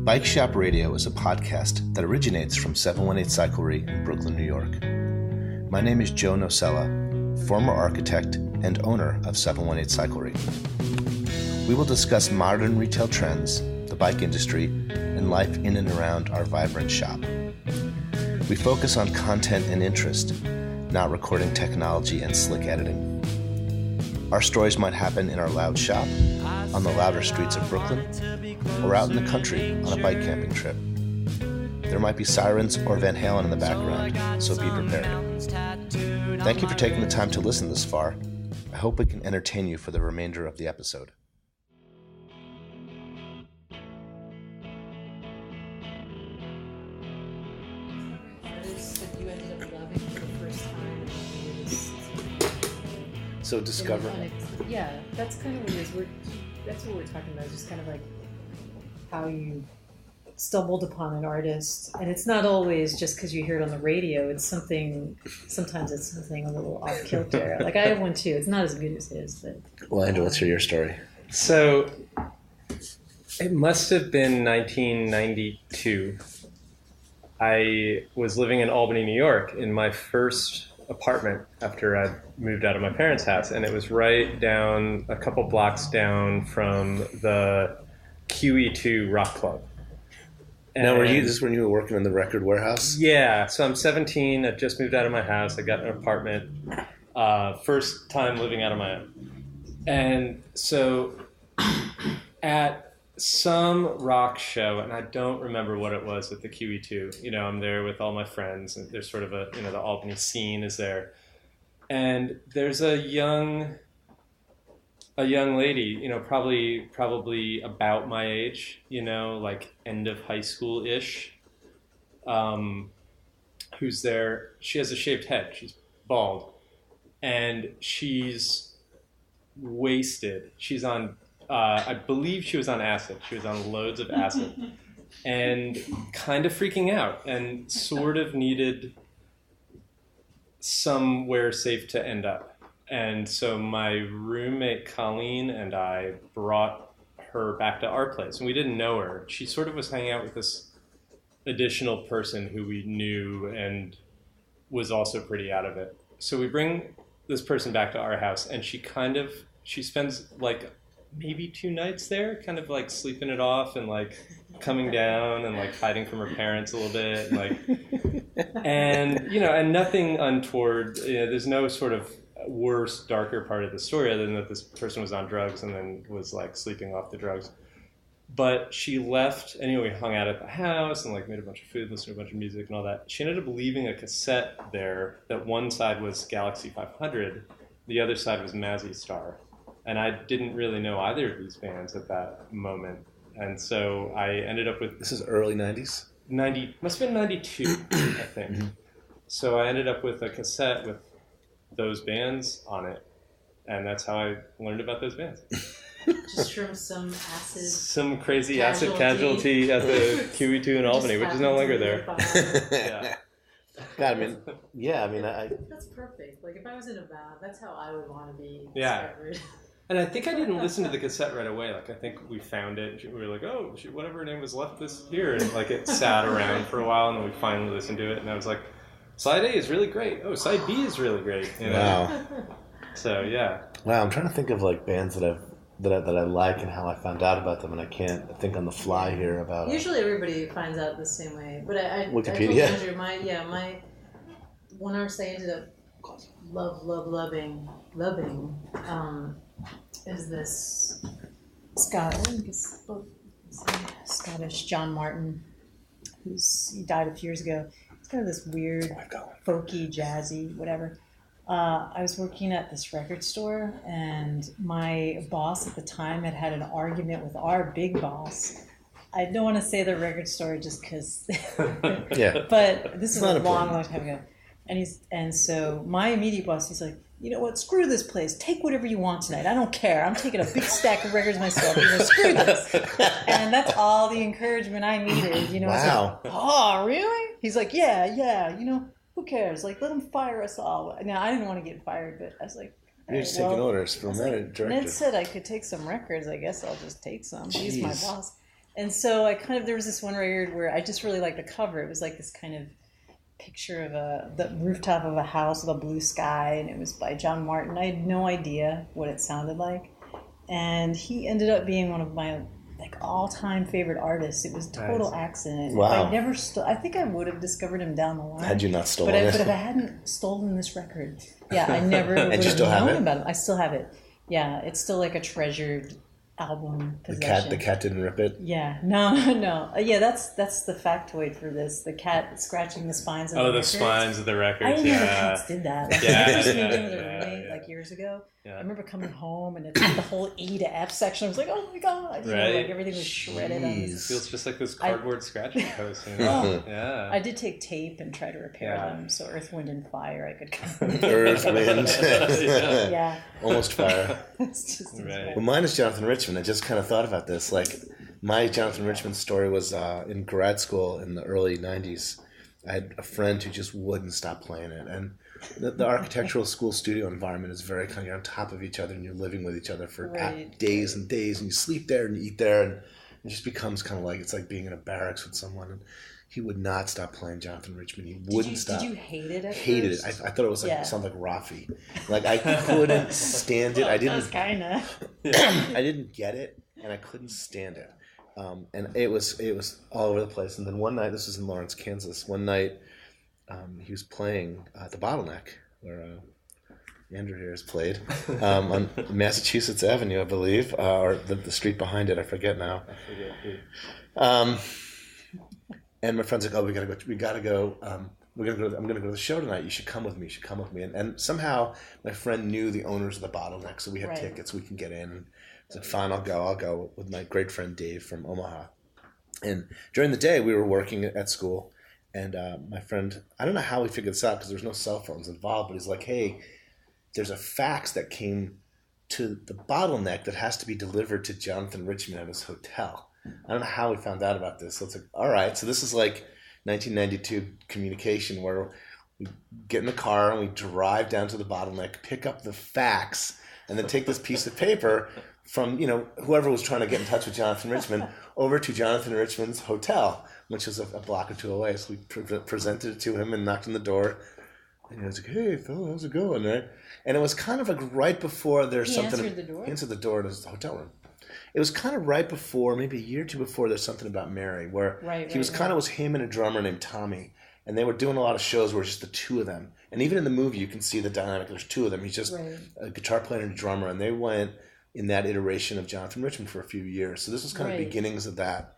Bike Shop Radio is a podcast that originates from 718 Cyclery in Brooklyn, New York. My name is Joe Nocella, former architect and owner of 718 Cyclery. We will discuss modern retail trends, the bike industry, and life in and around our vibrant shop. We focus on content and interest, not recording technology and slick editing. Our stories might happen in our loud shop, on the louder streets of Brooklyn, or out in the country on a bike camping trip. There might be sirens or Van Halen in the background, so be prepared. Thank you for taking the time to listen this far. I hope we can entertain you for the remainder of the episode. So discover. Yeah, that's kind of what it is. That's what we're talking about. Just kind of like how you stumbled upon an artist, and it's not always just because you hear it on the radio. It's something. Sometimes it's something a little off kilter. Like I have one too. It's not as good as his, but. Well, Andrew, let's hear your story. So it must have been 1992. I was living in Albany, New York, in my first apartment after I moved out of my parents' house, and it was right down a couple blocks down from the QE2 Rock Club. And now, this is when you were working in the record warehouse? Yeah, so I'm 17. I just moved out of my house. I got an apartment. First time living out of my own. And so at some rock show, and I don't remember what it was at the QE2. You know, I'm there with all my friends, and there's sort of a, the Albany scene is there. And there's a young lady, probably about my age, like end of high school-ish, who's there. She has a shaved head. She's bald. And she's wasted. She's on I believe she was on acid. She was on loads of acid and kind of freaking out and sort of needed somewhere safe to end up. And so my roommate Colleen and I brought her back to our place, and we didn't know her. She sort of was hanging out with this additional person who we knew and was also pretty out of it. So we bring this person back to our house, and she spends like maybe 2 nights there, kind of like sleeping it off and like coming down and like hiding from her parents a little bit, and nothing untoward. There's no sort of worse, darker part of the story other than that this person was on drugs and then was like sleeping off the drugs. But she left anyway. We hung out at the house and like made a bunch of food, listened to a bunch of music and all that. She ended up leaving a cassette there that one side was Galaxie 500, the other side was Mazzy Star. And I didn't really know either of these bands at that moment. And so I ended up with... This is early 90s? Must have been 92, I think. Mm-hmm. So I ended up with a cassette with those bands on it. And that's how I learned about those bands. Just from some acid... Some crazy acid casualty at the QE2 in Albany, which is no longer there. Yeah. God, I That's perfect. Like, if I was in a band, that's how I would want to be discovered. Yeah. And I think I didn't listen to the cassette right away. Like, I think we found it. We were like, oh, whatever her name was left this here. And, like, it sat around for a while, and then we finally listened to it. And I was like, side A is really great. Oh, side B is really great. Wow. So, yeah. Wow, I'm trying to think of, like, bands that I like and how I found out about them, and I can't think on the fly here about... Usually everybody finds out the same way. But Wikipedia? I told Andrew, my one artist I ended up loving is this Scottish John Martin, he died a few years ago. It's kind of this weird, folky, jazzy, whatever. I was working at this record store, and my boss at the time had an argument with our big boss. I don't want to say the record store just because, yeah. But this is a long time ago. And so my immediate boss, he's like, you know what, screw this place. Take whatever you want tonight. I don't care. I'm taking a big stack of records myself. Screw this. And that's all the encouragement I needed. Wow. Like, oh, really? He's like, yeah. Who cares? Like, let them fire us all. Now, I didn't want to get fired, but I was like, you're just taking orders from that director. Ned said I could take some records. I guess I'll just take some. Jeez. He's my boss. And so there was this one record where I just really liked the cover. It was like this kind of picture of the rooftop of a house with a blue sky, and it was by John Martin. I had no idea what it sounded like. And he ended up being one of my all-time favorite artists. It was a total accident. Wow. If I never I think I would have discovered him down the line. Had you not stolen it? But if I hadn't stolen this record, I never would and you have still have known it? about it. I still have it. Yeah, it's still like a treasured album possession. The cat didn't rip it? Yeah. No. Yeah, that's the factoid for this. The cat scratching the spines of the records. Spines of the records. I didn't know the cats did that. Like, I first moved in with a roommate years ago. Yeah. I remember coming home and it's the whole E to F section. I was like, oh my God. You know, like everything was shredded on this. It feels just like those cardboard scratching posts. You know? Yeah. I did take tape and try to repair them so Earth, Wind, and Fire I could come. Earth, Wind. Yeah. Almost Fire. It's just Well, mine is Jonathan Richman. I just kind of thought about this. Like, my Jonathan Richman story was in grad school in the early 90s. I had a friend who just wouldn't stop playing it. And the architectural school studio environment is very kind of, you're on top of each other and you're living with each other for days and days, and you sleep there and you eat there, and it just becomes kind of like, it's like being in a barracks with someone. And he would not stop playing Jonathan Richman. He wouldn't stop. Did you hate it at Hated first? it. I thought it was like sounded like Rafi. Like, I couldn't stand it. I didn't. Kinda. I didn't get it, and I couldn't stand it. And it was all over the place. And then one night, this was in Lawrence, Kansas. One night, he was playing at the Bottleneck, where Andrew here has played, on Massachusetts Avenue, I believe, or the street behind it. I forget now. And my friend's like, "Oh, we gotta go. I'm gonna go to the show tonight. You should come with me. And somehow my friend knew the owners of the Bottleneck, so we had tickets. We can get in. I was like, fine, I'll go with my great friend Dave from Omaha. And during the day, we were working at school, and my friend, I don't know how we figured this out because there's no cell phones involved, but he's like, hey, there's a fax that came to the Bottleneck that has to be delivered to Jonathan Richman at his hotel. I don't know how we found out about this. So it's like, all right, so this is like 1992 communication where we get in the car and we drive down to the Bottleneck, pick up the fax, and then take this piece of paper from, whoever was trying to get in touch with Jonathan Richman over to Jonathan Richman's hotel, which was a block or two away. So we presented it to him and knocked on the door. And he was like, hey, Phil, how's it going? Right? And it was kind of like right before there's something. Answered the door? He answered the door in his hotel room. It was kind of right before, maybe a year or two before, there's something about Mary, where he was kind of was him and a drummer named Tommy, and they were doing a lot of shows where it's just the two of them. And even in the movie, you can see the dynamic. There's two of them. He's just a guitar player and a drummer, and they went in that iteration of Jonathan Richman for a few years. So this was kind of beginnings of that,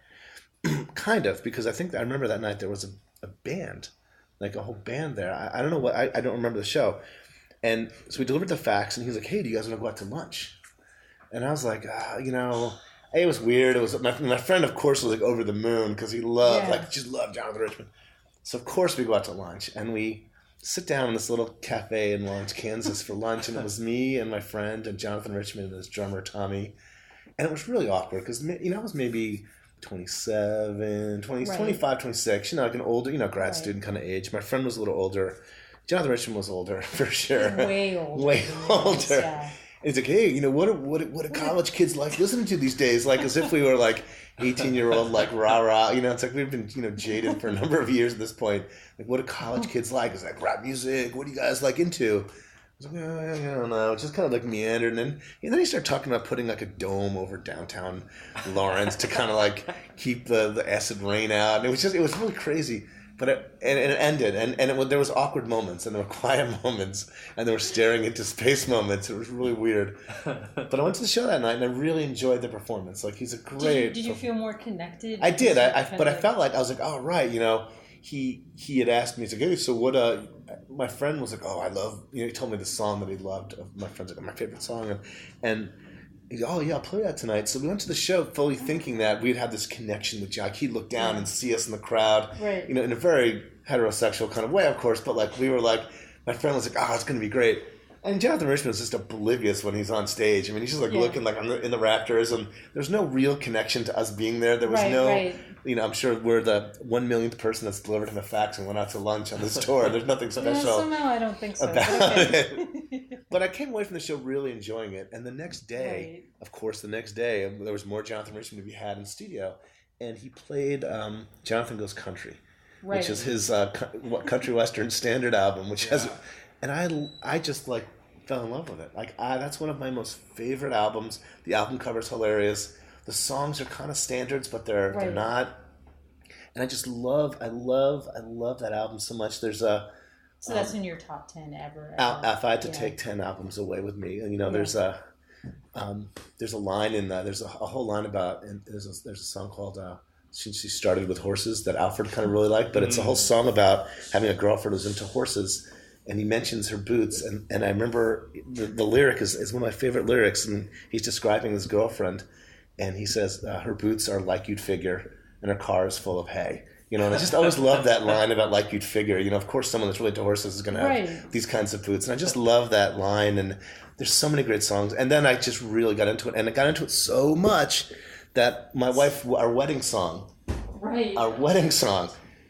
kind of, because I remember that night there was a band, like a whole band there. I don't know what, I don't remember the show. And so we delivered the fax, and he was like, hey, do you guys want to go out to lunch? And I was like, it was weird. It was my friend, of course, was like over the moon because he loved, just loved Jonathan Richman. So of course we go out to lunch, and we sit down in this little cafe in Lawrence, Kansas for lunch, and it was me and my friend and Jonathan Richman and his drummer Tommy, and it was really awkward because I was maybe 27, 25, 26, like an older, grad student kind of age. My friend was a little older. Jonathan Richman was older for sure. Way older. Way older. Yeah. It's like, hey, what do college kids like listening to these days? Like, as if we were like 18-year-old, like rah-rah. It's like we've been, jaded for a number of years at this point. Like, what do college kids like? It's like rap music. What do you guys like into? I was like, I don't know. It's just kind of like meandered. And then he started talking about putting like a dome over downtown Lawrence to kind of like keep the acid rain out. And it was really crazy. But it ended, and there was awkward moments, and there were quiet moments, and there were staring into space moments. It was really weird. But I went to the show that night, and I really enjoyed the performance. Like, he's a great. Did you feel more connected? I did. But I felt like I was like, oh right, he had asked me, he's like, hey, so what? My friend was like, oh, I love. He told me the song that he loved. My friend's like, my favorite song, and. He's, oh yeah, I'll play that tonight. So we went to the show fully thinking that we'd have this connection with Jack. He'd look down and see us in the crowd, in a very heterosexual kind of way, of course. But like we were like, my friend was like, oh, it's gonna be great. And Jonathan Richman was just oblivious when he's on stage. I mean, he's just like looking like in the rafters, and there's no real connection to us being there. There was no, I'm sure we're the 1 millionth person that's delivered him a fax and went out to lunch on this tour. There's nothing special. Somehow I don't think so. About it. But I came away from the show really enjoying it. And the next day, of course, there was more Jonathan Richman to be had in studio. and he played Jonathan Goes Country, Right. which is his country western standard album, which has, and I just like fell in love with it. Like that's one of my most favorite albums. The album cover's hilarious. The songs are kind of standards, but they're not. And I just love that album so much. There's a so that's in your top 10 ever. If I had to take 10 albums away with me, and there's a line in there's a whole line about, and there's a song called she started with horses that Alfred kind of really liked, but it's a whole song about having a girlfriend who's into horses, and he mentions her boots, and I remember the lyric is one of my favorite lyrics, and he's describing his girlfriend, and he says her boots are like you'd figure, and her car is full of hay. And I just always love that line about like you'd figure. Of course someone that's really into horses is going to have these kinds of boots. And I just love that line. And there's so many great songs. And then I just really got into it. And I got into it so much that my wife, our wedding song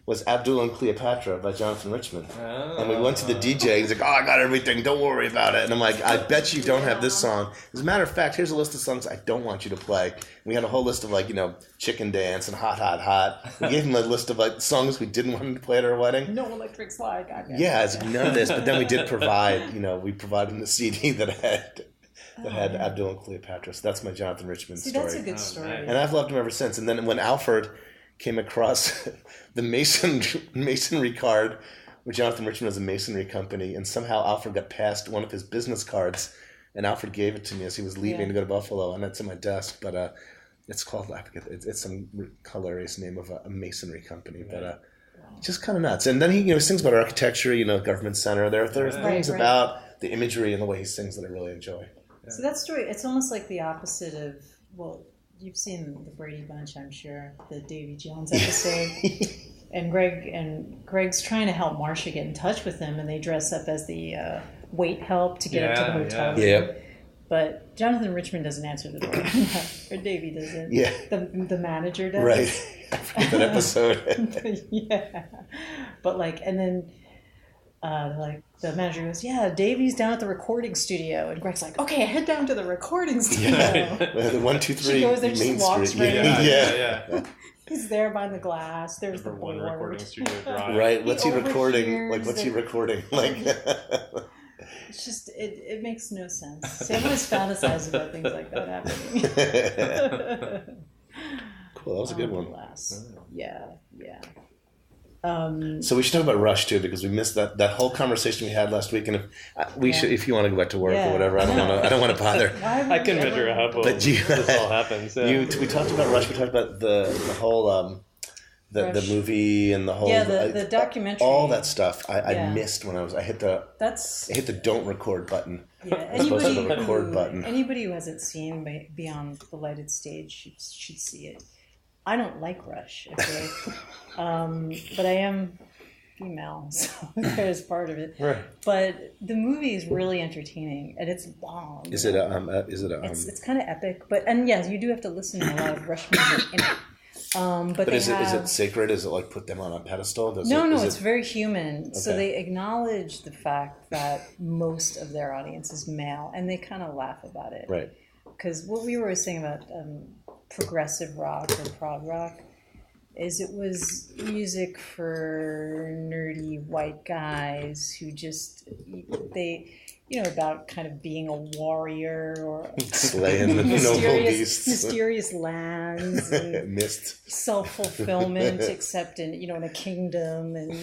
was Abdul and Cleopatra by Jonathan Richman. Oh. And we went to the DJ. He's like, I got everything. Don't worry about it. And I'm like, I bet you don't have this song. As a matter of fact, here's a list of songs I don't want you to play. We had a whole list of Chicken Dance and Hot, Hot, Hot. We gave him a list of songs we didn't want him to play at our wedding. No Electric Slide. Yeah, it's none of this. But then we did provide, we provided him the CD that had Abdul and Cleopatra. So that's my Jonathan Richman story. That's a good story. Nice. And I've loved him ever since. And then when Alfred came across the masonry card, where Jonathan Richman has a masonry company, and somehow Alfred got passed one of his business cards, and Alfred gave it to me as he was leaving to go to Buffalo, and it's in my desk. But it's called, I forget, it's some hilarious name of a masonry company, but just kind of nuts. And then he sings about architecture, government center. There are things about the imagery and the way he sings that I really enjoy. Yeah. So that story, it's almost like the opposite of you've seen the Brady Bunch, I'm sure, the Davy Jones episode. And Greg's trying to help Marcia get in touch with him, and they dress up as the wait help to get up to the hotel room. Yep. But Jonathan Richman doesn't answer the door. Or Davy doesn't. Yeah. The manager does. Right. I forget that episode. Yeah. But and then the manager goes, Davy's down at the recording studio, and Greg's like, okay, head down to the recording studio. The 123 she goes there, Main just walks Street. right in. Yeah. He's there behind the glass. There's the one board. recording studio drive. Right. What's he recording? What's he recording? It's just it makes no sense. See, I've always fantasized about things like that happening. Cool. That was a good one. Yeah. So we should talk about Rush too, because we missed that whole conversation we had last week, and if you want to go back to work or whatever, I don't want to bother. I can measure a hub. But this all happens. We talked about Rush. We talked about the whole the movie and the whole the documentary, all that stuff. I missed when I hit the don't record button. Yeah, as opposed to the record button. Anybody who hasn't seen Beyond the Lighted Stage should see it. I don't like Rush, okay? But I am female, so there's part of it. Right. But the movie is really entertaining, and it's long. Is it It's kind of epic, and yes, you do have to listen to a lot of Rush music in it. But is it sacred? Is it put them on a pedestal? It's very human. Okay. So they acknowledge the fact that most of their audience is male, and they kind of laugh about it. Right. Because what we were always saying about progressive rock or prog rock is it was music for nerdy white guys who just about kind of being a warrior or slaying the noble beasts, mysterious lands, and mist, self-fulfillment, except in in a kingdom, and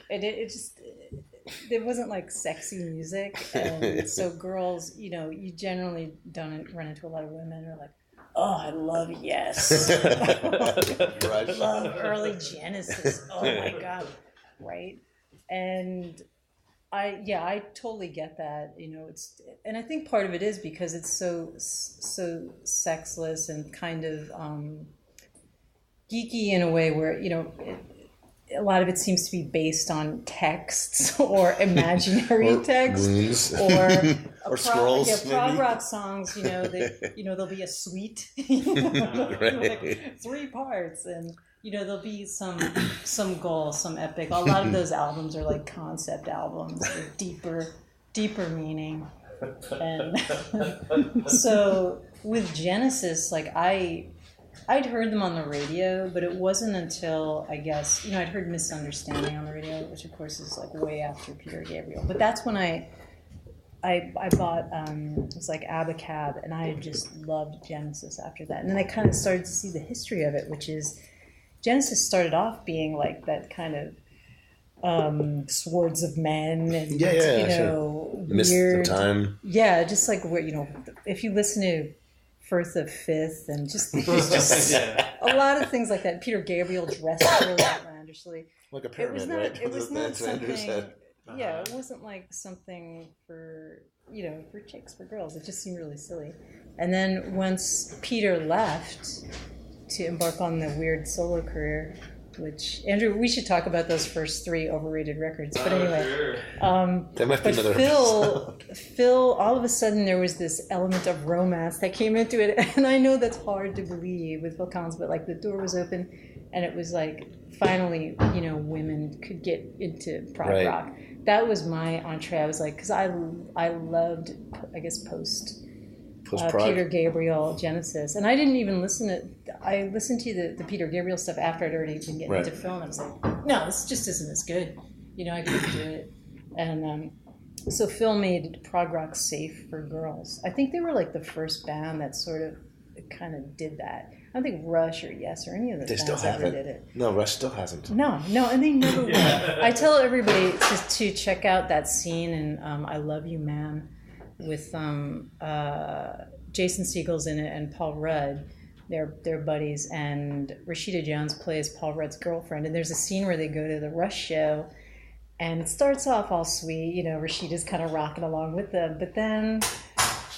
it wasn't sexy music, and so girls, you generally don't run into a lot of women who are like, oh, I love Yes. I love early Genesis. Oh my God. Right. And I totally get that. And I think part of it is because it's so sexless and kind of geeky in a way where, a lot of it seems to be based on texts or imaginary texts or scrolls. Prog rock songs, there'll be a suite, right. 3 parts, and there'll be some goal, some epic. A lot of those albums are like concept albums with deeper meaning. And so with Genesis, I'd heard them on the radio, but it wasn't until, I guess, I'd heard Misunderstanding on the radio, which of course is like way after Peter Gabriel. But that's when I bought, it was like Abacab, and I just loved Genesis after that. And then I kind of started to see the history of it, which is Genesis started off being like that kind of Swords of Men and Missed weird the time. Yeah, just like where if you listen to Firth of Fifth and just a lot of things like that. Peter Gabriel dressed really outlandishly. Like a pyramid, right? It was not something. Yeah, it wasn't like something for for chicks, for girls. It just seemed really silly. And then once Peter left to embark on the weird solo career, which, Andrew, we should talk about those first 3 overrated records. But anyway, that might be another Phil, all of a sudden there was this element of romance that came into it. And I know that's hard to believe with Phil Collins, but like the door was open and it was like finally, women could get into prog rock. That was my entree. I was like, because I loved, I guess, post Peter Gabriel, Genesis, and I didn't even listen to. I listened to the Peter Gabriel stuff after I'd already been getting into film. I was like, no, this just isn't as good. I couldn't do it. And so Phil made prog rock safe for girls. I think they were like the first band that sort of kind of did that. I don't think Rush or Yes or any of those bands ever did it. No, Rush still hasn't. No, and they never will. I tell everybody to check out that scene in I Love You, Man, with Jason Segel's in it and Paul Rudd. They're buddies, and Rashida Jones plays Paul Rudd's girlfriend. And there's a scene where they go to the Rush show, and it starts off all sweet. Rashida's kind of rocking along with them, but then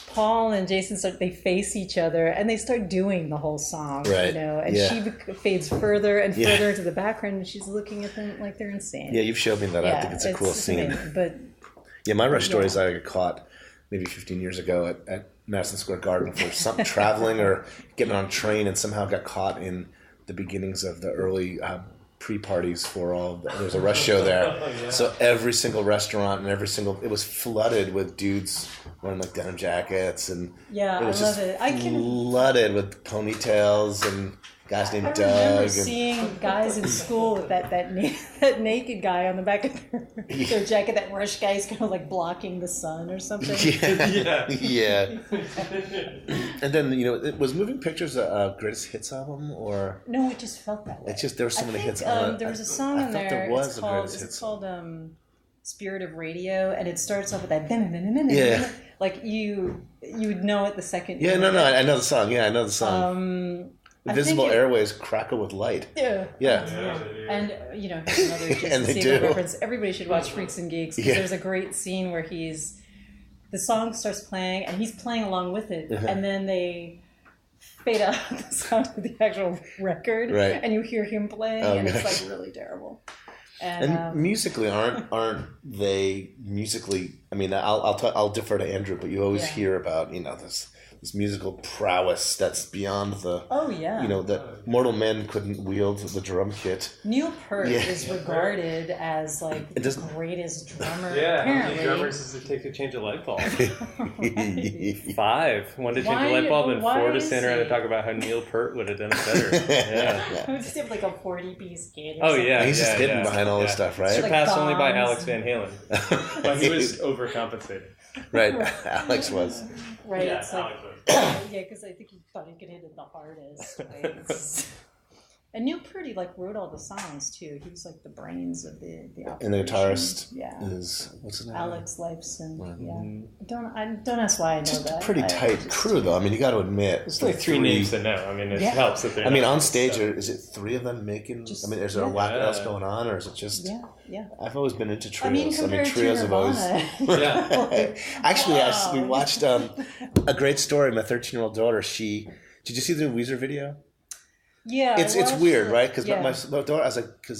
Paul and Jason they face each other and they start doing the whole song, and she fades further and further into the background, and she's looking at them like they're insane. Yeah, you've showed me that. I think it's a cool scene. Amazing, but my Rush story is I got caught maybe 15 years ago at Madison Square Garden for something traveling or getting on a train, and somehow got caught in the beginnings of the early pre-parties for there's a Rush show there. So every single restaurant and it was flooded with dudes wearing like denim jackets, and it was flooded with ponytails and guys named Doug. I remember seeing guys in school with that naked guy on the back of their jacket. That Rush guy is kind of like blocking the sun or something. Yeah. And then it was Moving Pictures a greatest hits album or no? It just felt that way. It's just there were so many hits on it. There was a song on there. There was a greatest hits. It's called Spirit of Radio, and it starts off with that. Like you would know it the second. Yeah, no, I know the song. Yeah, I know the song. Invisible Airways crackle with light. Yeah. And here's another Jason Segel reference. Everybody should watch Freaks and Geeks, because there's a great scene where the song starts playing and he's playing along with it, and then they fade out the sound of the actual record, and you hear him playing, and it's like really terrible. And musically, aren't they musically? I mean, I'll defer to Andrew, but you always hear about this musical prowess that's beyond the. Oh yeah. That mortal men couldn't wield the drum kit. Neil Peart is regarded as like the greatest drummer. Yeah, apparently. how many drummers does it take to change a light bulb? 5. 1 to change a light bulb, and 4 to stand around and talk about how Neil Peart would have done it better. Yeah. I would just have like a 40-piece kit. Oh yeah, he's just hidden behind all this stuff, right? Surpassed only by Alex Van Halen, but he was overcompensated. Right, Alex was. Right, yeah, it's like. Alex was. Because I think he thought he could hit it the hardest. And Neil Peart wrote all the songs too. He was like the brains of the operation. And the guitarist is what's his name? Alex Lifeson. Don't ask why I know just that. Just a pretty tight crew, though. I mean, you got to admit, it's like 3 names to know. I mean, it helps that they're. I mean, on stage, is it 3 of them making? Is there a lot else going on, or is it just? Yeah. I've always been into trios. I mean trios have always. Actually, we watched a great story. My 13-year-old daughter. Did you see the Weezer video? Yeah, it's weird, right? Because my daughter, I was like, did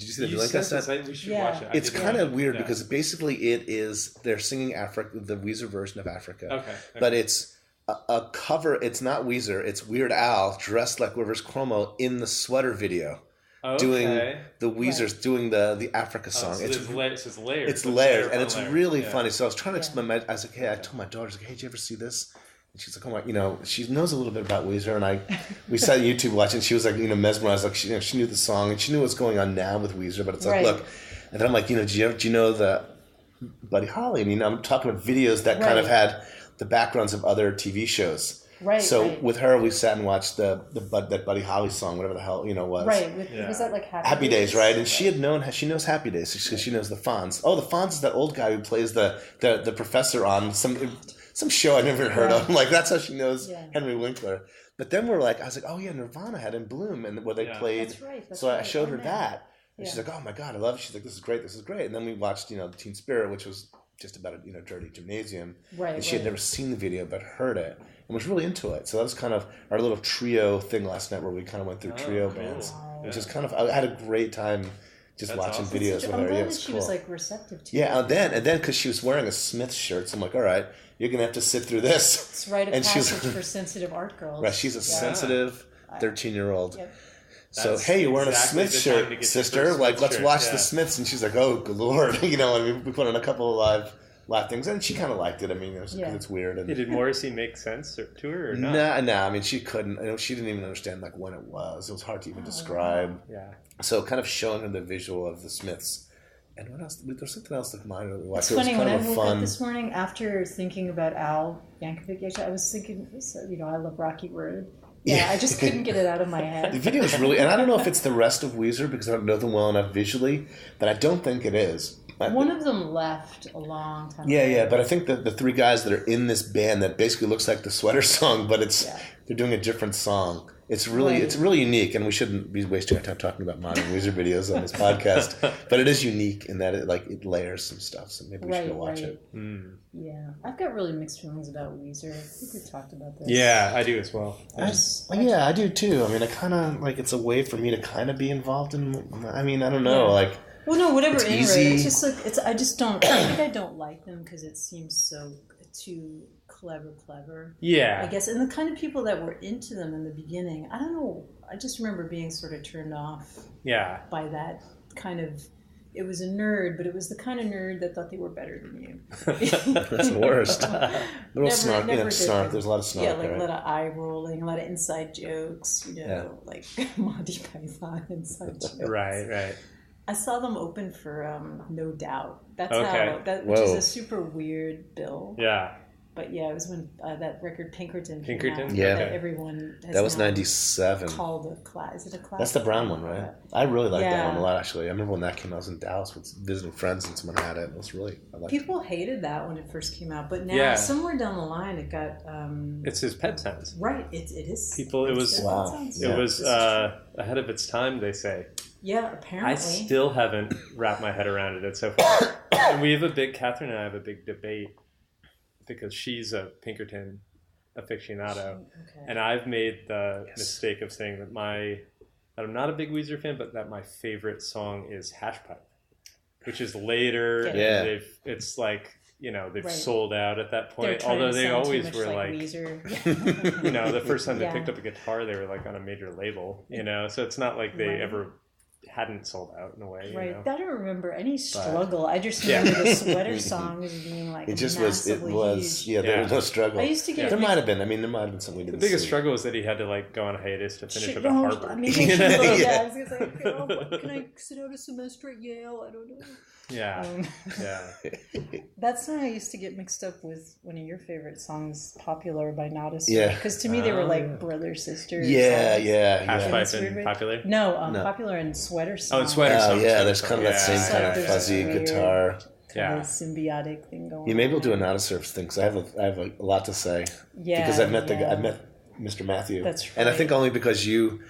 you see the link I sent? We should watch it. It's kind of weird because basically they're singing the Weezer version of Africa. Okay. But it's a cover. It's not Weezer. It's Weird Al dressed like Rivers Cuomo in the sweater video. Doing the Weezer's doing the Africa song. So it's layers. It's layers, and it's really funny. So I was trying to explain. I was like, hey, I told my daughter, did you ever see this? And she's like, oh my, she knows a little bit about Weezer, and we sat YouTube watching. She was like, mesmerized, like she knew the song and she knew what's going on now with Weezer. But it's like, look, and then I'm like, do you know the Buddy Holly? I mean, I'm talking about videos that kind of had the backgrounds of other TV shows. Right. So with her, we sat and watched that Buddy Holly song, whatever the hell was. Right. Was that like Happy Days? Right. And she knows Happy Days because she knows the Fonz. Oh, the Fonz is that old guy who plays the professor on some show I never heard of. I'm like, that's how she knows Henry Winkler. But then I was like, oh yeah, Nirvana had In Bloom, and where they played. That's right. So I showed her that, and she's like, oh my God, I love it. She's like, this is great. And then we watched, Teen Spirit, which was just about a dirty gymnasium. Right. And she had never seen the video but heard it and was really into it. So that was kind of our little trio thing last night, where we kind of went through trio bands, which is kind of, I had a great time. Just watching videos with her. I'm glad it that was she cool. was like receptive to it. Yeah, and then because she was wearing a Smith shirt, so I'm like, all right, you're gonna have to sit through this. It's rite of passage for sensitive art girls. Right, she's a sensitive 13-year-old. Yep. So hey, you're wearing a Smith shirt, sister. Like, let's watch the Smiths, and she's like, oh, good Lord, we put on a couple of live things, and she kind of liked it. I mean, because it's weird. And did Morrissey make sense to her or not? No. I mean, she couldn't. She didn't even understand when it was. It was hard to even describe. Yeah. So kind of showing her the visual of the Smiths. And what else? There's something else that mine really watched. It's funny, when I woke up this morning after thinking about Al Yankovic, I was thinking, I love Rocky Road. Yeah, I just couldn't get it out of my head. The video is really, and I don't know if it's the rest of Weezer because I don't know them well enough visually, but I don't think it is. One of them left a long time ago. Yeah, but I think that the three guys that are in this band that basically looks like the Sweater Song, but they're doing a different song. It's really unique, and we shouldn't be wasting our time talking about modern Weezer videos on this podcast. But it is unique in that it layers some stuff. So maybe we should go watch it. Mm. Yeah, I've got really mixed feelings about Weezer. I think we've talked about this. Yeah, I do as well. I do too. I mean, I kind of it's a way for me to kind of be involved in. I mean, I don't know, Well, no, whatever. It's anyway, easy. It's just I just don't. I think I don't like them because it seems so too clever. Yeah. I guess, and the kind of people that were into them in the beginning, I don't know. I just remember being sort of turned off. Yeah. By that kind of. It was a nerd, but it was the kind of nerd that thought they were better than you. That's the worst. Little snark. Snark. There's a lot of snark. Yeah, a lot of eye rolling, a lot of inside jokes. Like Monty Python inside jokes. Right. I saw them open for No Doubt. That's which is a super weird bill. Yeah. But yeah, it was when that record Pinkerton came out, yeah. that everyone has that was 97. Called a class. Is it a class? That's the brown one, right? I really like that one a lot, actually. I remember when that came out, I was in Dallas visiting friends and someone had it. It was really, I liked People hated that when it first came out, but now somewhere down the line it got... it's his Pet Sounds. Right, it is. People, it was ahead of its time, they say. Yeah, apparently. I still haven't wrapped my head around it so far. And Catherine and I have a big debate because she's a Pinkerton aficionado. Okay. And I've made the mistake of saying that I'm not a big Weezer fan, but that my favorite song is Hash Pipe, which is later. Yeah. It's like, they've sold out at that point. Although they always were like the first time they picked up a guitar, they were like on a major label, so it's not like they ever hadn't sold out in a way. Right. I don't remember any struggle. I just remember the Sweater Song as being like it just was. It was. Huge. Yeah, there was no struggle. I used to get. There might have been. I mean, there might have been something we didn't. The biggest see. struggle was that he had to go on a hiatus to finish up at Harvard. I mean, I was like, can I sit out a semester at Yale? I don't know. Yeah. That song I used to get mixed up with one of your favorite songs, Popular by Not a Song. Yeah. Because to me they were like brother sisters. Hash Pipe and Popular? No, Popular and Sweater Song. Oh, and Sweater Song. There's kind of that same kind of fuzzy guitar. Kind of symbiotic thing going on. Yeah, maybe we'll do a Not a Surf thing because I have a lot to say. Yeah. Because I've met Mr. Matthew. That's right. And I think only because you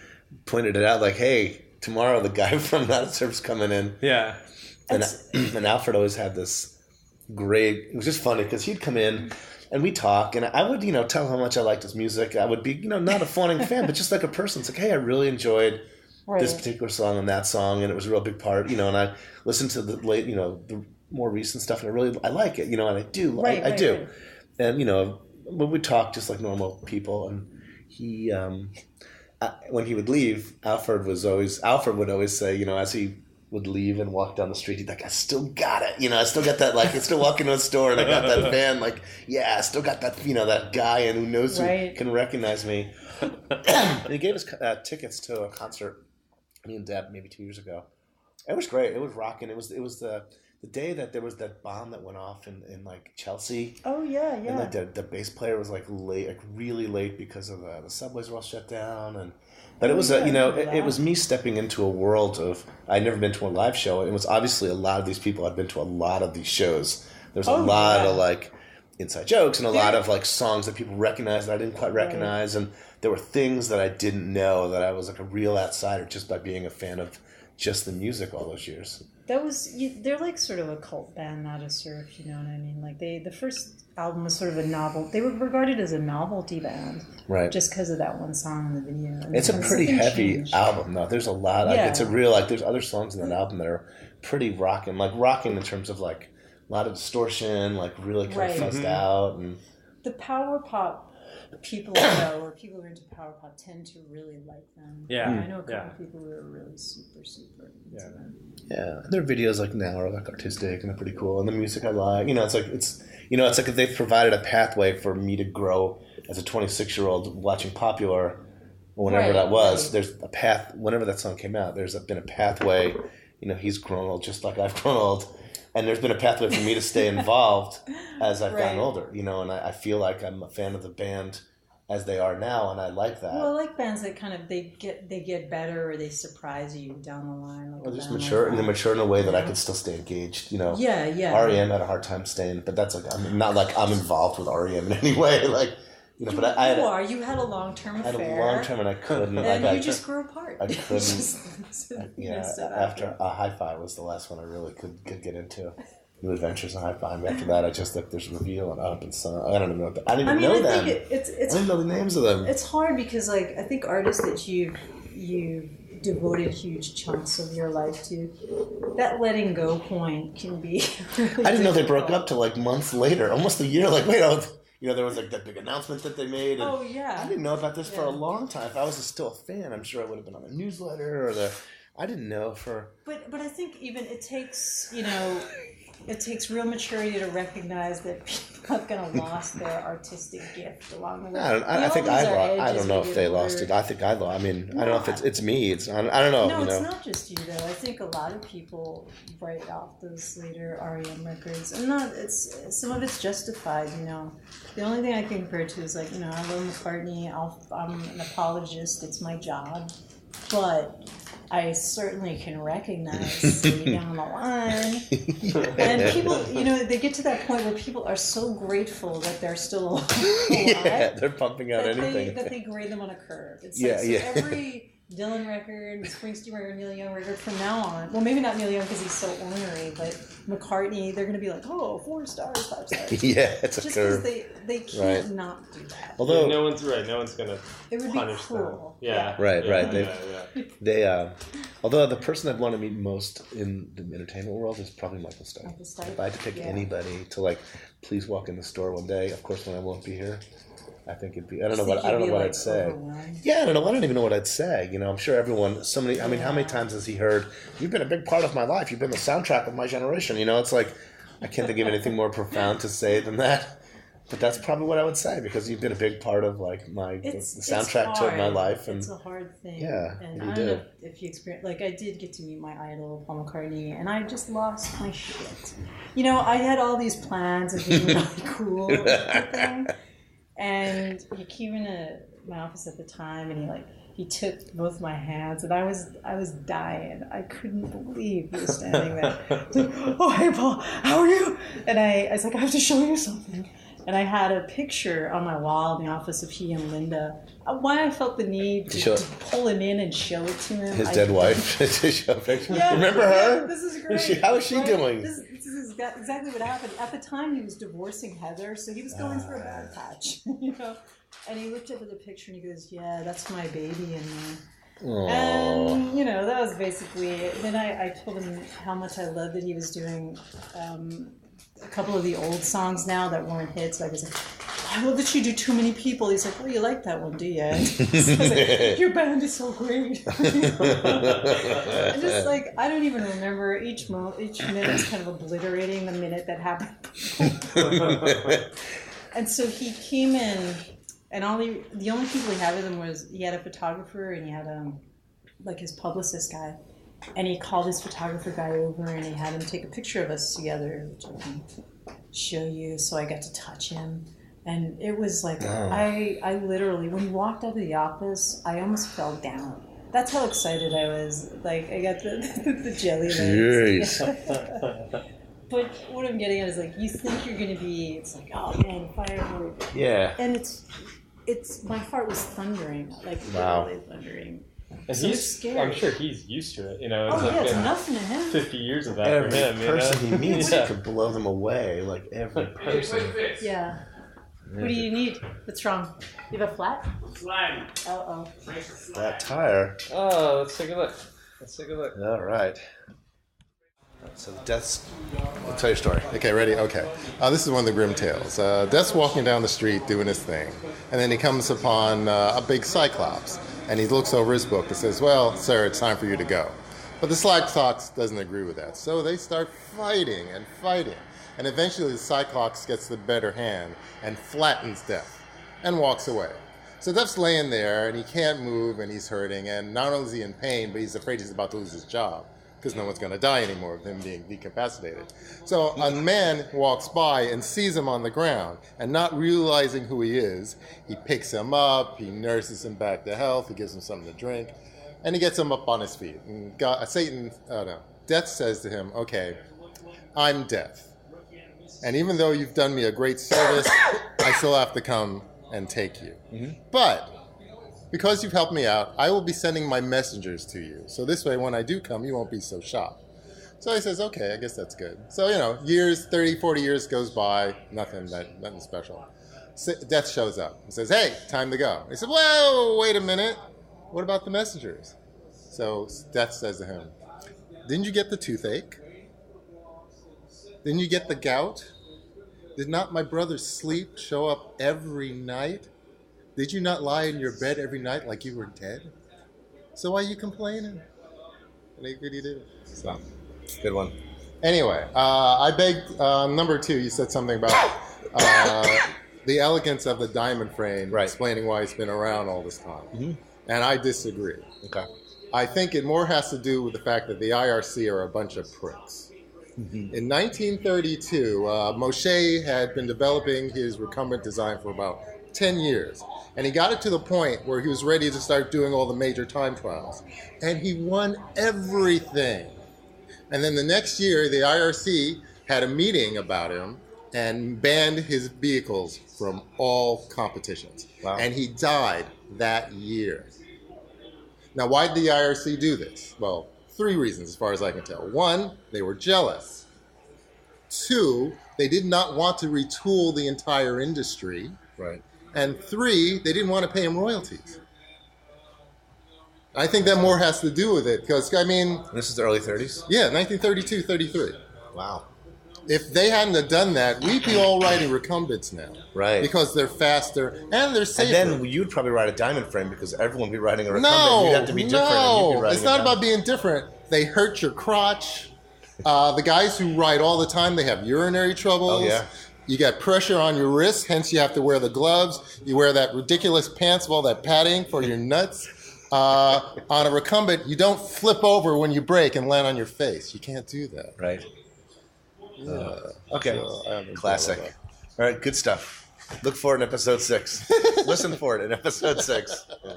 pointed it out, like, hey, tomorrow the guy from Not a Surf's coming in. Yeah. And Alfred always had this great... It was just funny because he'd come in and we'd talk and I would, tell him how much I liked his music. I would be, not a fawning fan, but just like a person. It's like, hey, I really enjoyed this particular song and that song, and it was a real big part, and I listened to the late, the more recent stuff, and I like it, and I do. I do. Right. And, when we talk just like normal people, and he... when he would leave, Alfred would always say, as he would leave and walk down the street, he'd like, I still got it. You know, I still got that, like, I still walk into a store and I got that fan, like, yeah, I still got that, you know, that guy and who knows who can recognize me. And he gave us tickets to a concert, me and Deb, maybe 2 years ago. It was great. It was rocking. It was the day that there was that bomb that went off in like Chelsea. Oh yeah, yeah. And like the bass player was like late, like really late because of the subways were all shut down. But it was it was me stepping into a world of, I'd never been to a live show. It was obviously a lot of these people had been to a lot of these shows. There's a lot of like inside jokes and a lot of like songs that people recognize that I didn't quite recognize, and there were things that I didn't know that I was like a real outsider just by being a fan of just the music all those years. They're like sort of a cult band, not a surf, you know what I mean? Like the first album was sort of a novel. They were regarded as a novelty band, right? Just because of that one song in the video. And it's a pretty heavy album, though. There's a lot. Like, it's a real like. There's other songs in that album that are pretty rocking, like rocking in terms of like a lot of distortion, like really kind of fuzzed out, and the power pop people know, or people who are into power pop tend to really like them. Yeah, I know a couple of people who are really super into them. Yeah, their videos like now are like artistic and they're pretty cool, and the music I like. You know, it's like if they've provided a pathway for me to grow as a 26-year-old watching Popular, or whenever that was. There's a path. Whenever that song came out, there's been a pathway. You know, he's grown old just like I've grown old. And there's been a pathway for me to stay involved as I've gotten older, you know, and I feel like I'm a fan of the band as they are now, and I like that. Well, I like bands that kind of, they get better, or they surprise you down the line. Like just mature, and they mature in a way that I could still stay engaged, you know. Yeah. R.E.M. had a hard time staying, but that's like, I'm not like I'm involved with R.E.M. in any way, like, you know, you had a long-term affair. I had a long-term, and I couldn't. And you just grew apart. I couldn't. After Hi-Fi was the last one I really could get into. New Adventures in Hi-Fi. And after that, I just like there's Reveal and Up and Sun. I don't even know. I didn't even know them. I didn't know the names of them. It's hard because, like, I think artists that you've devoted huge chunks of your life to, that letting go point can be. Really I didn't know they broke up till like months later, almost a year. Like, wait, you know, there was like that big announcement that they made. And I didn't know about this for a long time. If I was still a fan, I'm sure I would have been on the newsletter or I didn't know for. But I think even it takes, you know, it takes real maturity to recognize that people have kind of lost their artistic gift along the way. I don't know if they lost it. I think I lost. I mean, I don't know if it's me. I don't know. No, you know? It's not just you though. I think a lot of people write off those later R.E.M. records, and some of it's justified. You know, the only thing I can compare it to is like, you know, I love McCartney. I'm an apologist. It's my job, but I certainly can recognize down the line. And people, you know, they get to that point where people are so grateful that they're still alive. Yeah, they're pumping out anything. That they grade them on a curve. It's like, so every Dylan record, Springsteen record, Neil Young record from now on, well, maybe not Neil Young because he's so ornery, but McCartney, they're going to be like, 4 stars, 5 stars. Yeah, it's a curve. Just because they can't not do that. Although no one's going to punish cruel. them. Yeah. Right. They although the person I'd want to meet most in the entertainment world is probably Michael Stipe. If I had to pick anybody to like, please walk in the store one day, of course when I won't be here, I think it'd be. I don't know what I'd say. Yeah, I don't even know what I'd say. You know, I'm sure everyone. I mean, how many times has he heard? You've been a big part of my life. You've been the soundtrack of my generation. You know, it's like I can't think of anything more profound to say than that. But that's probably what I would say because you've been a big part of like the soundtrack to my life. And it's a hard thing. Yeah, and I don't know if you experience. Like I did get to meet my idol Paul McCartney, and I just lost my shit. You know, I had all these plans of being really cool and everything. And he came into my office at the time, and he took both my hands, and I was dying. I couldn't believe he was standing there. Like, oh, hey, Paul, how are you? And I was like, I have to show you something. And I had a picture on my wall in the office of he and Linda. Why I felt the need to pull him in and show it to him. His dead wife to show a picture. Yeah, remember her? This is great. How is she doing? This is exactly what happened. At the time, he was divorcing Heather, so he was going through a bad patch, you know. And he looked up at the picture and he goes, "Yeah, that's my baby in there." Aww. And you know, that was basically it. Then I told him how much I loved that he was doing a couple of the old songs now that weren't hits. Like I was like, I love that you do too many people. He's like, well, you like that one, do you? I was like, your band is so great. And just like, I don't even remember each minute's kind of obliterating the minute that happened. And so he came in, and the only people he had with him was, he had a photographer and he had like his publicist guy. And he called his photographer guy over and he had him take a picture of us together, which I can show you. So I got to touch him. And it was like, I literally, when he walked out of the office, I almost fell down. That's how excited I was. Like, I got the jelly legs. But what I'm getting at is, like, you think you're going to be, it's like, oh man, if I ever... Yeah. And it's my heart was thundering, like, literally thundering. And so he's scared. I'm sure he's used to it, you know. It's nothing to him. 50 years of that every for him. Person he meets could blow them away, like every person. Yeah. What do you need? What's wrong? You have a flat? Flat. Uh-oh. That tire. Oh, let's take a look. All right. So Death's... I'll tell your story. Okay, ready? Okay. This is one of the Grimm tales. Death's walking down the street doing his thing, and then he comes upon a big cyclops, and he looks over his book and says, well, sir, it's time for you to go. But the cyclops doesn't agree with that, so they start fighting, and eventually the cyclops gets the better hand and flattens Death and walks away. So Death's laying there, and he can't move, and he's hurting, and not only is he in pain, but he's afraid he's about to lose his job, because no one's going to die anymore of him being decapacitated. So a man walks by and sees him on the ground, and not realizing who he is, he picks him up, he nurses him back to health, he gives him something to drink, and he gets him up on his feet. And Death says to him, okay, I'm Death. And even though you've done me a great service, I still have to come and take you. Mm-hmm. But because you've helped me out, I will be sending my messengers to you. So this way, when I do come, you won't be so shocked. So he says, okay, I guess that's good. So, years, 30, 40 years goes by, nothing special. Death shows up and says, hey, time to go. He said, whoa, wait a minute. What about the messengers? So Death says to him, didn't you get the toothache? Didn't you get the gout? Did not my brother's sleep show up every night? Did you not lie in your bed every night like you were dead? So why are you complaining? And he did. So, good one. Anyway, I begged, number 2, you said something about the elegance of the diamond frame, right, explaining why it's been around all this time. Mm-hmm. And I disagree. Okay. I think it more has to do with the fact that the IRC are a bunch of pricks. Mm-hmm. In 1932, Moshe had been developing his recumbent design for about 10 years. And he got it to the point where he was ready to start doing all the major time trials. And he won everything. And then the next year, the IRC had a meeting about him and banned his vehicles from all competitions. Wow. And he died that year. Now, why did the IRC do this? Well, 3 reasons as far as I can tell. 1, they were jealous. 2, they did not want to retool the entire industry. Right. And 3, they didn't want to pay him royalties. I think that more has to do with it, because, This is the early 30s? Yeah, 1932, 33. Wow. If they hadn't have done that, we'd be all riding recumbents now. Right. Because they're faster and they're safer. And then you'd probably ride a diamond frame because everyone would be riding a recumbent. You'd have to be different. And you'd be riding it's not about being different. They hurt your crotch. The guys who ride all the time, they have urinary troubles. Oh, yeah. You got pressure on your wrists, hence you have to wear the gloves. You wear that ridiculous pants with all that padding for your nuts. On a recumbent, you don't flip over when you brake and land on your face. You can't do that. Right. Okay. So classic. All right, good stuff. Look for it in episode 6. Listen for it in episode 6. Yeah.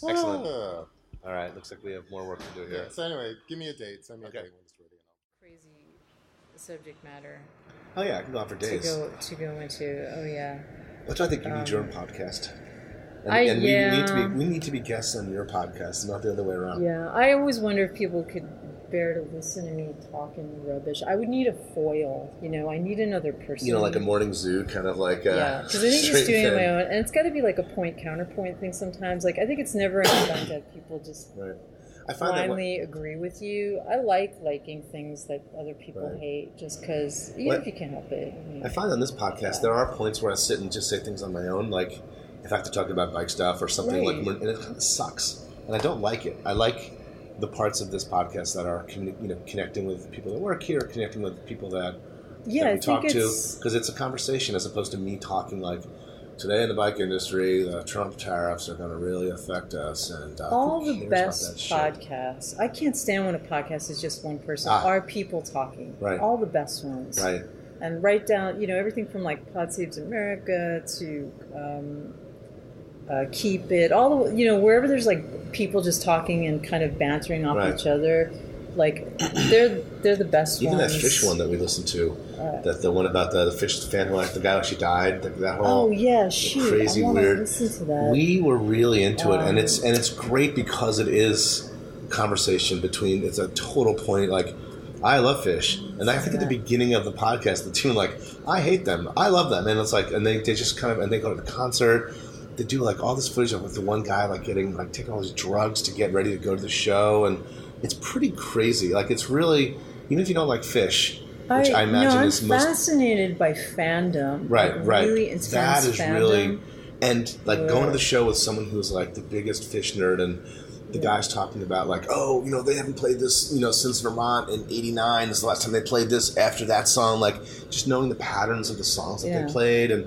Excellent. All right, looks like we have more work to do here. Yeah, so anyway, give me a date. Send me a date when it's ready. Crazy subject matter. Oh yeah, I can go on for days. To go into. Oh yeah. Which I think you need your own podcast. And we need to be guests on your podcast, not the other way around. Yeah, I always wonder if people could bear to listen to me talking rubbish. I would need a foil, I need another person. Like a morning zoo, kind of like yeah, because I think just doing it on my own, and it's got to be like a point counterpoint thing sometimes. Like I think it's never enough fun to have people just. Right. find that blindly agree with you. I like liking things that other people hate, just because if you can't help it. I find on this podcast there are points where I sit and just say things on my own, like if I have to talk about bike stuff or something, and it kind of sucks, and I don't like it. I like the parts of this podcast that are connecting with people that work here, connecting with people that we talk to, because it's a conversation as opposed to me talking like, today in the bike industry, the Trump tariffs are going to really affect us. And all the best podcasts, I can't stand when a podcast is just one person, are people talking. Right. All the best ones. Right. And write down, everything from like Pod Saves America to Keep It, all the, wherever there's like people just talking and kind of bantering off each other. Like they're the best Even ones. that fish one that we listened to, that the one about the fish fan who, like the guy who actually died, that whole crazy weird. Listen to that. We were really into it, and it's great because it is conversation between. It's a total point. Like I love fish, and I think at the beginning of the podcast, the tune like I hate them, I love them, and it's like, and they just kind of, and they go to the concert. They do like all this footage of with the one guy like taking all these drugs to get ready to go to the show, and it's pretty crazy. Like it's really, even if you don't like fish, which I imagine is most fascinated by fandom. Right. Really intense that is fandom. Really, and like going to the show with someone who's like the biggest fish nerd, and the guy's talking about like, they haven't played this, since Vermont in '89. This is the last time they played this after that song. Like just knowing the patterns of the songs that they played, and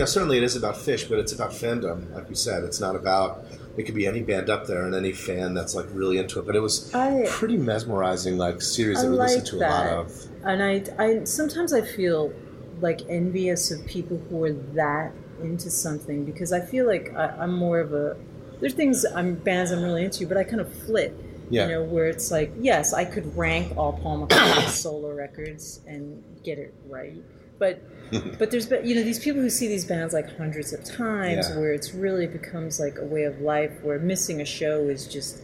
certainly it is about fish, but it's about fandom. Like we said, it's not about. It could be any band up there and any fan that's like really into it. But it was pretty mesmerizing, like series that we listened to a lot of. And I sometimes I feel like envious of people who are that into something, because I feel like I'm more of a. There's bands I'm really into, but I kind of flip. Where it's like, yes, I could rank all Paul McCartney's solo records and get it right. But there's these people who see these bands like hundreds of times, where it's really becomes like a way of life, where missing a show is just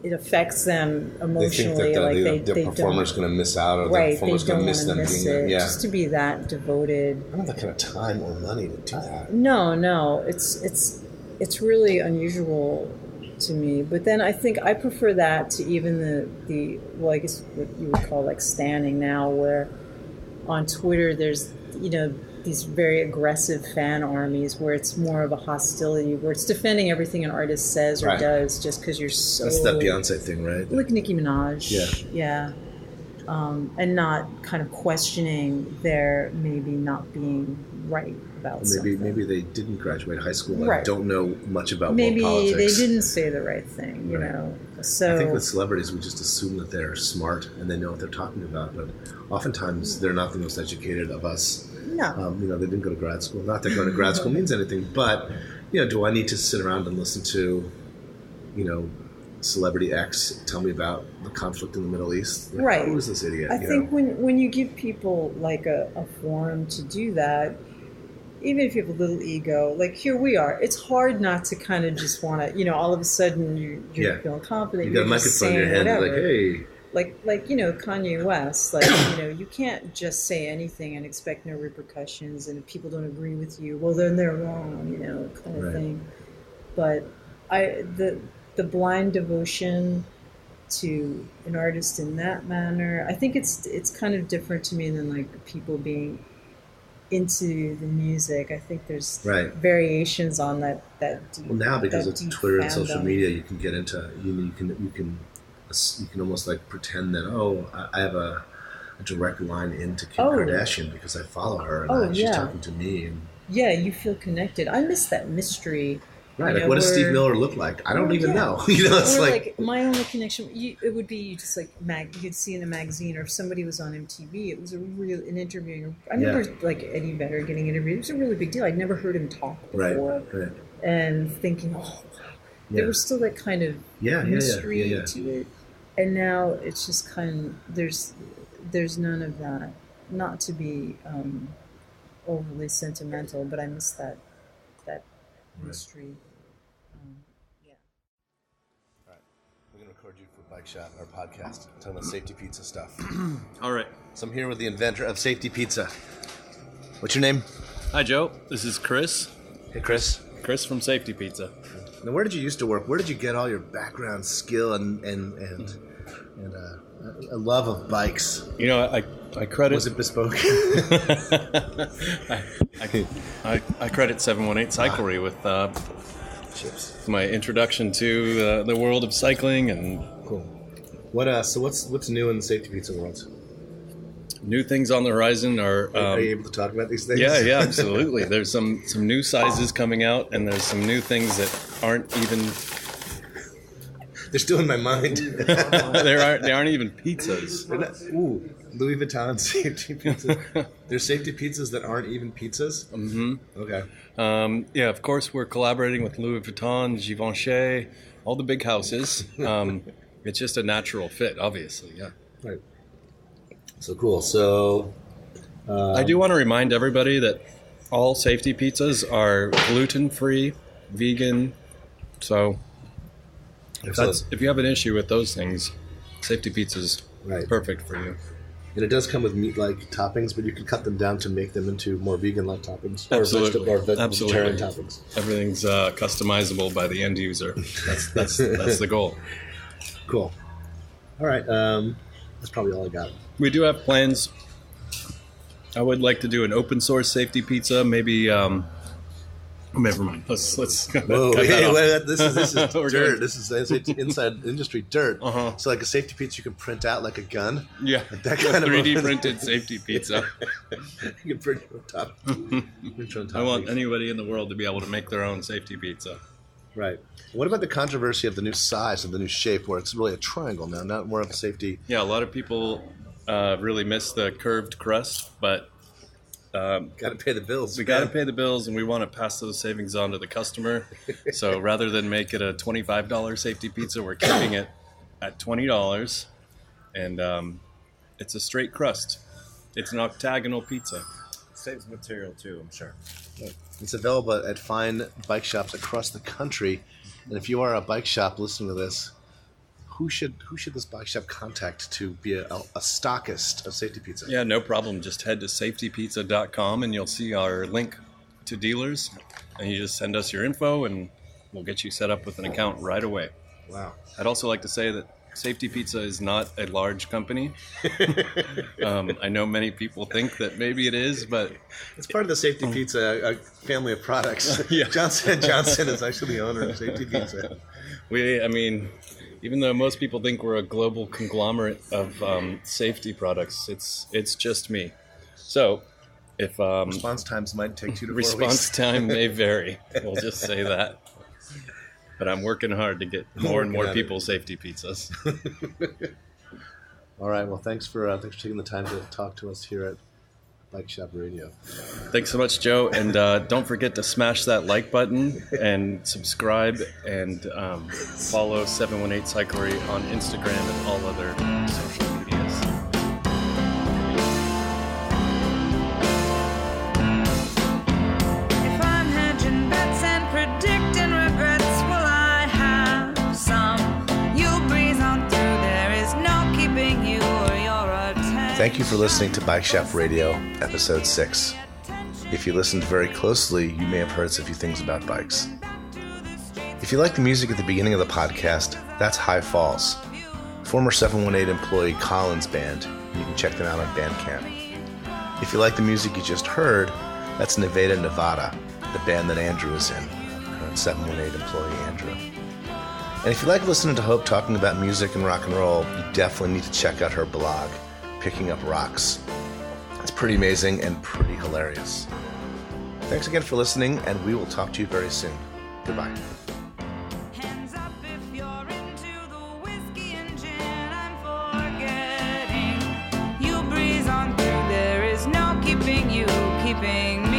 it affects them emotionally. They think that the performer's going to miss out, or the performer's going to miss them being there. Just to be that devoted. I don't have that kind of time or money to do that. No, it's really unusual to me. But then I think I prefer that to even the I guess what you would call like standing now, where on Twitter there's these very aggressive fan armies where it's more of a hostility, where it's defending everything an artist says or does just because you're so. That's that Beyonce thing, right? Like Nicki Minaj. Yeah. And not kind of questioning their maybe not being right about something. Maybe they didn't graduate high school and don't know much about world politics. Maybe they didn't say the right thing, you know. So I think with celebrities, we just assume that they're smart and they know what they're talking about, but oftentimes they're not the most educated of us. No. They didn't go to grad school. Not that going to grad school means anything, but do I need to sit around and listen to, Celebrity X tell me about the conflict in the Middle East? Like, right. Who is this idiot? I think when you give people like a forum to do that, even if you have a little ego, like here we are, it's hard not to kind of just want to, all of a sudden you're feeling confident. You got a microphone in your hand, like, hey. Like Kanye West, you can't just say anything and expect no repercussions, and if people don't agree with you, well then they're wrong, kind of thing. But the blind devotion to an artist in that manner, I think it's kind of different to me than like people being into the music. I think there's variations on that deep, well, now because of Twitter and social fandom. media, you can get into you can almost like pretend that I have a direct line into Kim Kardashian because I follow her and she's talking to me. And you feel connected. I miss that mystery. Right, like what does Steve Miller look like? I don't even know. It's like my only connection. It would be just like you'd see in a magazine, or if somebody was on MTV. It was an interviewing. I remember like Eddie Vedder getting interviewed. It was a really big deal. I'd never heard him talk before, and thinking, there was still that kind of mystery to it. And now it's just kind of there's none of that. Not to be overly sentimental, but I miss that mystery. All right, we're gonna record you for Bike Shot, our podcast, talking about safety pizza stuff. All right. So I'm here with the inventor of safety pizza. What's your name? Hi, Joe. This is Chris. Hey, Chris. Chris from Safety Pizza. Now, where did you used to work? Where did you get all your background skill and a love of bikes? You know, I credit. Was it bespoke? I credit 718 Cyclery with Chips. my introduction to the world of cycling and Cool. What's new in the safety pizza world? new things on the horizon. Are you able to talk about these things? Yeah, absolutely. There's some new sizes coming out, and there's some new things that aren't even. They're still in my mind. They aren't even pizzas. Ooh, Louis Vuitton safety pizzas. There's safety pizzas that aren't even pizzas? Mm-hmm. Okay. Yeah, of course, we're collaborating with Louis Vuitton, Givenchy, all the big houses. It's just a natural fit, obviously, yeah. Right. So cool. So I do want to remind everybody that all safety pizzas are gluten-free, vegan, so if you have an issue with those things, safety pizza's perfect for you. And it does come with meat-like toppings, but you can cut them down to make them into more vegan-like toppings. Absolutely. Or vegetarian toppings. Everything's customizable by the end user. That's the goal. Cool. All right. That's probably all I got. We do have plans. I would like to do an open source safety pizza, maybe. Never mind. Let's Whoa, this is dirt. This is inside industry dirt. Uh-huh. So like a safety pizza you can print out like a gun. Yeah, like that kind 3D of printed safety pizza. You can print it on top. I want anybody in the world to be able to make their own safety pizza. Right. What about the controversy of the new size and the new shape, where it's really a triangle now, not more of a safety? Yeah, a lot of people really miss the curved crust, but got to pay the bills. We got to pay the bills, and we want to pass those savings on to the customer. So rather than make it a $25 safety pizza, we're keeping it at $20, and it's a straight crust. It's an octagonal pizza. Saves material too, I'm sure. It's available at fine bike shops across the country. And if you are a bike shop listening to this, who should this bike shop contact to be a stockist of safety pizza? Yeah, no problem. Just head to safetypizza.com and you'll see our link to dealers. And you just send us your info and we'll get you set up with an account right away. Wow. I'd also like to say that Safety Pizza is not a large company. I know many people think that maybe it is, but it's part of the Safety Pizza family of products. Yeah. Johnson is actually the owner of Safety Pizza. Even though most people think we're a global conglomerate of safety products, it's just me. So if response times might take 2 to 4 weeks. Response time may vary. We'll just say that. But I'm working hard to get more and more people safety pizzas. All right. Well, thanks for taking the time to talk to us here at Bike Shop Radio. Thanks so much, Joe. And don't forget to smash that like button and subscribe and follow 718 Cyclery on Instagram and all other social medias. If I'm hedging bets and predicting regrets, will I have some? You'll breeze on through, there is no keeping you or your attention. Thank you for listening to Bike Shop Radio, Episode 6. If you listened very closely, you may have heard a few things about bikes. If you like the music at the beginning of the podcast, that's High Falls, former 718 employee Colin's band. You can check them out on Bandcamp. If you like the music you just heard, that's Nevada, Nevada, the band that Andrew is in, current 718 employee Andrew. And if you like listening to Hope talking about music and rock and roll, you definitely need to check out her blog, Picking Up Rocks. It's pretty amazing and pretty hilarious. Thanks again for listening, and we will talk to you very soon. Goodbye. Hands up if you're into the whiskey and gin. I'm forgetting. You breeze on through, there is no keeping you, keeping